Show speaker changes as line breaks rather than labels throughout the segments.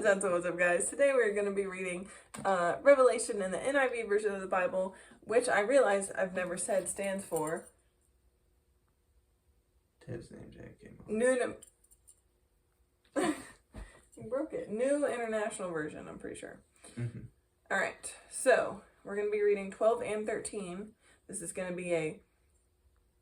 What's up, guys? Today we're going to be reading Revelation in the NIV version of the Bible, which I realize I've never said stands for
Ted's name tag came off.
You broke it. New International Version, I'm pretty sure.
Mm-hmm.
Alright, so we're going to be reading 12 and 13. This is going to be a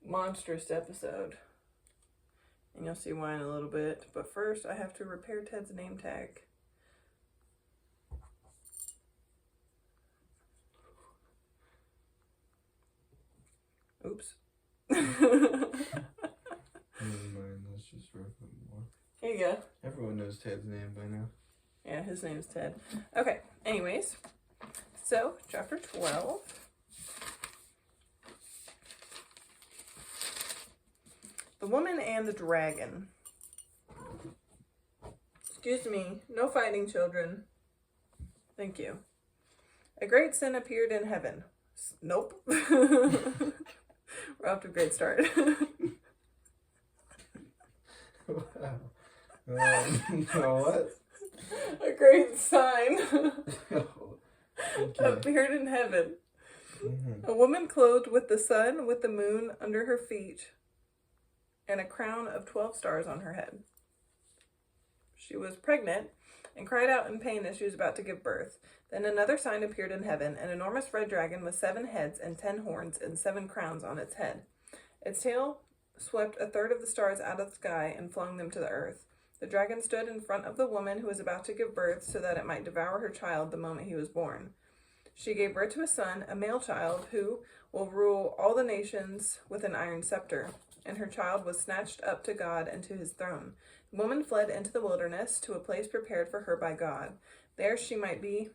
monstrous episode. And you'll see why in a little bit. But first, I have to repair Ted's name tag. Oops.
Never mind, let's just rip it more.
Here you go.
Everyone knows Ted's name by now.
Yeah, his name's Ted. Okay, anyways. So, chapter 12. The woman and the dragon. Excuse me, no fighting, children. Thank you. A great sin appeared in heaven. Nope. We're off to a great start.
Wow. What?
A great sign
Okay.
appeared in heaven.
Mm-hmm.
A woman clothed with the sun, with the moon under her feet, and a crown of 12 stars on her head. She was pregnant and cried out in pain as she was about to give birth. Then another sign appeared in heaven, an enormous red dragon with 7 heads and 10 horns and 7 crowns on its head. Its tail swept a third of the stars out of the sky and flung them to the earth. The dragon stood in front of the woman who was about to give birth so that it might devour her child the moment he was born. She gave birth to a son, a male child, who will rule all the nations with an iron scepter. And her child was snatched up to God and to his throne. The woman fled into the wilderness to a place prepared for her by God. There she might be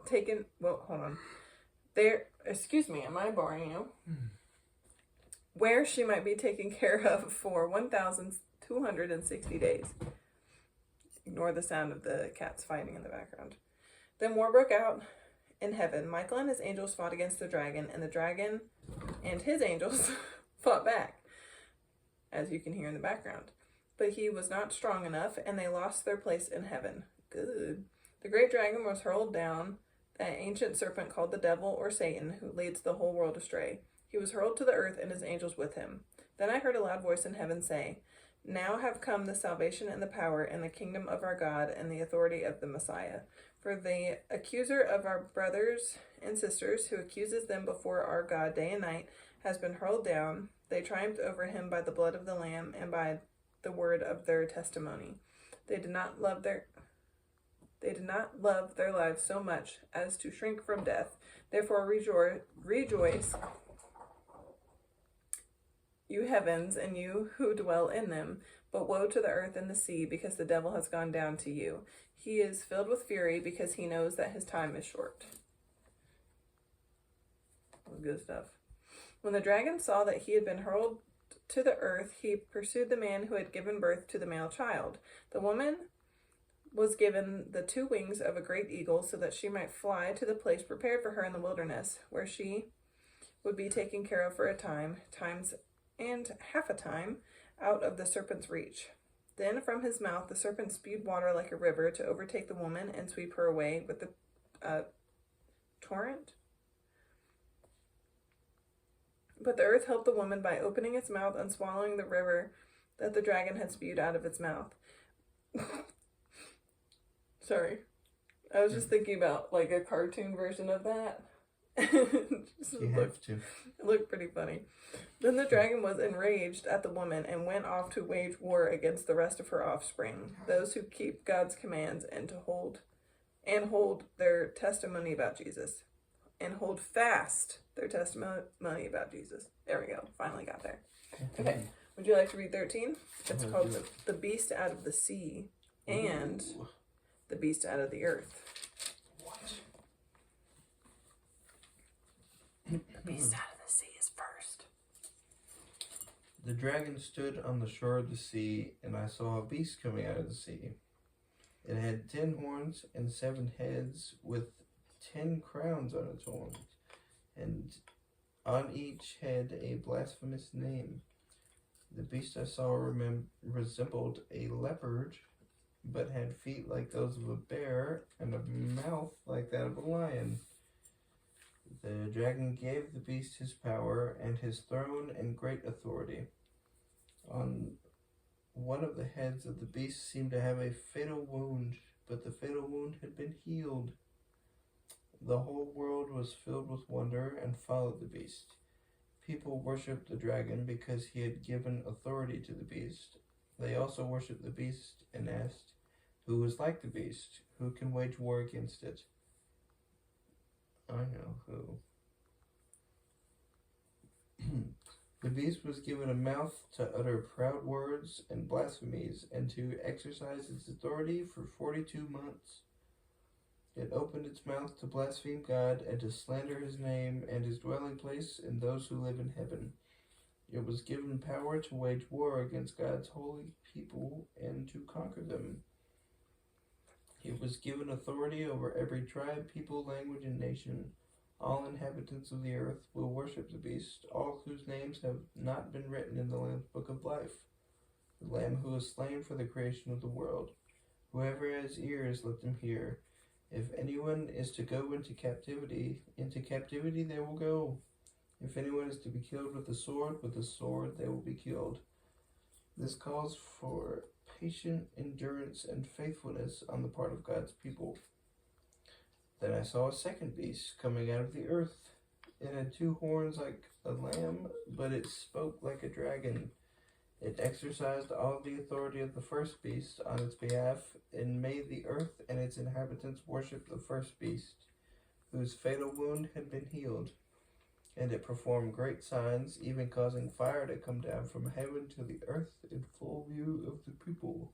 taken... Well, hold on. Excuse me, am I boring you? Where she might be taken care of for 1,260 days. Ignore the sound of the cats fighting in the background. Then war broke out in heaven. Michael and his angels fought against the dragon, and the dragon and his angels fought back, as you can hear in the background. But he was not strong enough, and they lost their place in heaven. Good. The great dragon was hurled down, that ancient serpent called the devil or Satan, who leads the whole world astray. He was hurled to the earth and his angels with him. Then I heard a loud voice in heaven say, "Now have come the salvation and the power and the kingdom of our God and the authority of the Messiah. For the accuser of our brothers and sisters, who accuses them before our God day and night, has been hurled down. They triumphed over him by the blood of the Lamb and by the word of their testimony. They did not love their lives so much as to shrink from death. Therefore rejoice, you heavens, and you who dwell in them. But woe to the earth and the sea, because the devil has gone down to you. He is filled with fury because he knows that his time is short." Good stuff. When the dragon saw that he had been hurled to the earth, he pursued the man who had given birth to the male child. The woman was given the 2 wings of a great eagle so that she might fly to the place prepared for her in the wilderness, where she would be taken care of for a time, times and half a time, out of the serpent's reach. Then from his mouth the serpent spewed water like a river to overtake the woman and sweep her away with the torrent. But the earth helped the woman by opening its mouth and swallowing the river that the dragon had spewed out of its mouth. Sorry. I was just thinking about like a cartoon version of that.
You have to.
It looked pretty funny. Then the dragon was enraged at the woman and went off to wage war against the rest of her offspring, those who keep God's commands and hold their testimony about Jesus. And hold fast their testimony about Jesus. There we go. Finally got there. Okay. Would you like to read 13? It's called the Beast Out of the Sea and the Beast Out of the Earth.
What?
The Beast Out of the Sea is first.
The dragon stood on the shore of the sea, and I saw a beast coming out of the sea. It had 10 horns and 7 heads, with 10 crowns on its horns, and on each head a blasphemous name. The beast I saw resembled a leopard, but had feet like those of a bear and a mouth like that of a lion. The dragon gave the beast his power and his throne and great authority. On one of the heads of the beast seemed to have a fatal wound, but the fatal wound had been healed. The whole world was filled with wonder and followed the beast. People worshipped the dragon because he had given authority to the beast. They also worshipped the beast and asked, "Who is like the beast? Who can wage war against it?" I know who. The beast was given a mouth to utter proud words and blasphemies, and to exercise its authority for 42 months. It opened its mouth to blaspheme God and to slander his name and his dwelling place and those who live in heaven. It was given power to wage war against God's holy people and to conquer them. It was given authority over every tribe, people, language, and nation. All inhabitants of the earth will worship the beast, all whose names have not been written in the Lamb's book of life, the Lamb who was slain for the creation of the world. Whoever has ears, let them hear. If anyone is to go into captivity they will go. If anyone is to be killed with the sword they will be killed. This calls for patient endurance and faithfulness on the part of God's people. Then I saw a second beast coming out of the earth. It had 2 horns like a lamb, but it spoke like a dragon. It exercised all the authority of the first beast on its behalf, and made the earth and its inhabitants worship the first beast, whose fatal wound had been healed. And it performed great signs, even causing fire to come down from heaven to the earth in full view of the people.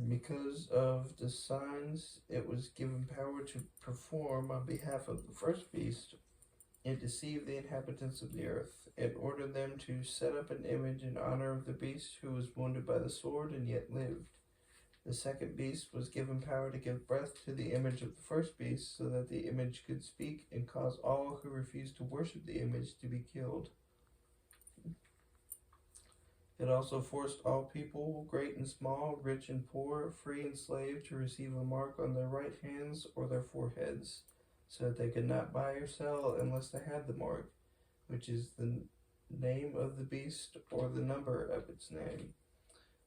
Because of the signs it was given power to perform on behalf of the first beast, it deceived the inhabitants of the earth. It ordered them to set up an image in honor of the beast who was wounded by the sword and yet lived. The second beast was given power to give breath to the image of the first beast, so that the image could speak and cause all who refused to worship the image to be killed. It also forced all people, great and small, rich and poor, free and slave, to receive a mark on their right hands or their foreheads, so that they could not buy or sell unless they had the mark, which is the name of the beast or the number of its name.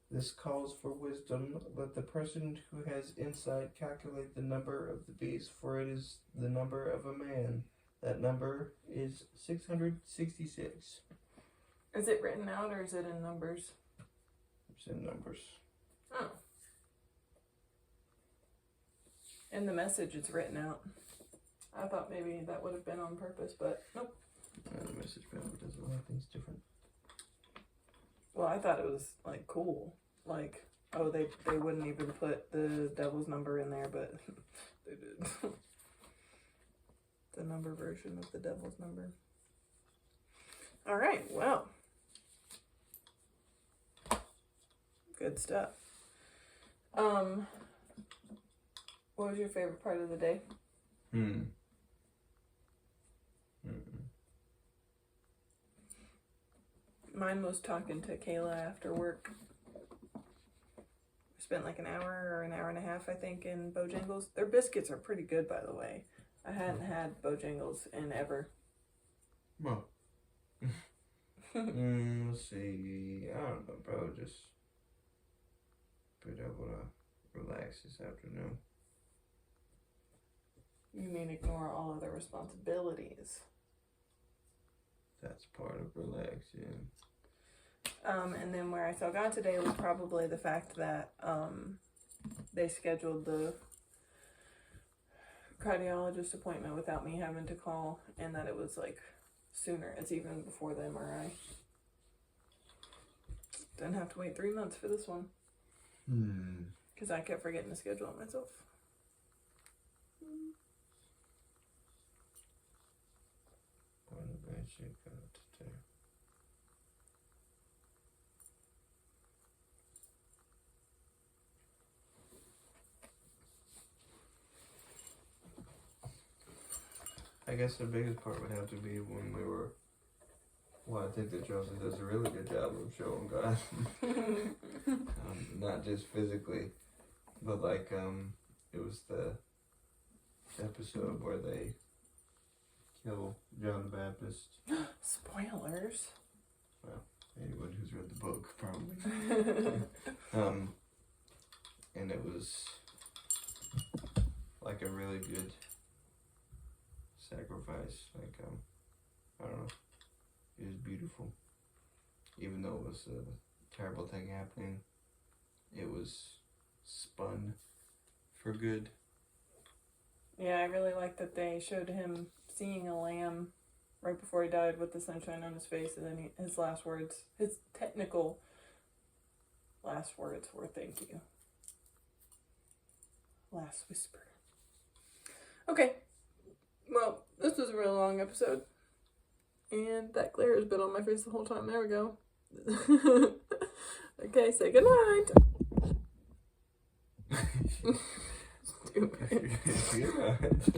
This calls for wisdom. Let the person who has insight calculate the number of the beast, for it is the number of a man. That number is 666.
Is it written out or is it in numbers?
It's in numbers.
Oh. In the message it's written out. I thought maybe that would have been on purpose, but nope.
The message Bible does a lot of things different.
Well, I thought it was like cool. Like, oh, they wouldn't even put the devil's number in there, but they did. The number version of the devil's number. All right, well. Good stuff. What was your favorite part of the day? Mine was talking to Kayla after work. We spent like an hour or an hour and a half, I think, in Bojangles. Their biscuits are pretty good, by the way. I hadn't had Bojangles in ever.
Well. Let's see. I don't know, bro. Just been able to relax this afternoon.
You mean ignore all other responsibilities?
That's part of relaxing.
And then where I saw God today was probably the fact that they scheduled the cardiologist appointment without me having to call, and that it was like sooner. It's even before the MRI. Didn't have to wait 3 months for this one. Because I kept forgetting to schedule it myself.
I guess the biggest part would have to be when we were Well, I think that Joseph does a really good job of showing God. Not just physically, but like, it was the episode where they kill John the Baptist.
Spoilers.
Anyone who's read the book, probably. And it was like a really good sacrifice. Like, I don't know. It was beautiful. Even though it was a terrible thing happening, it was spun for good.
Yeah, I really like that they showed him seeing a lamb right before he died with the sunshine on his face, and then his last words, his technical last words were "thank you." Last whisper. Okay. Well, this was a really long episode. And that glare has been on my face the whole time. There we go. Okay, say goodnight. Stupid.
Good night.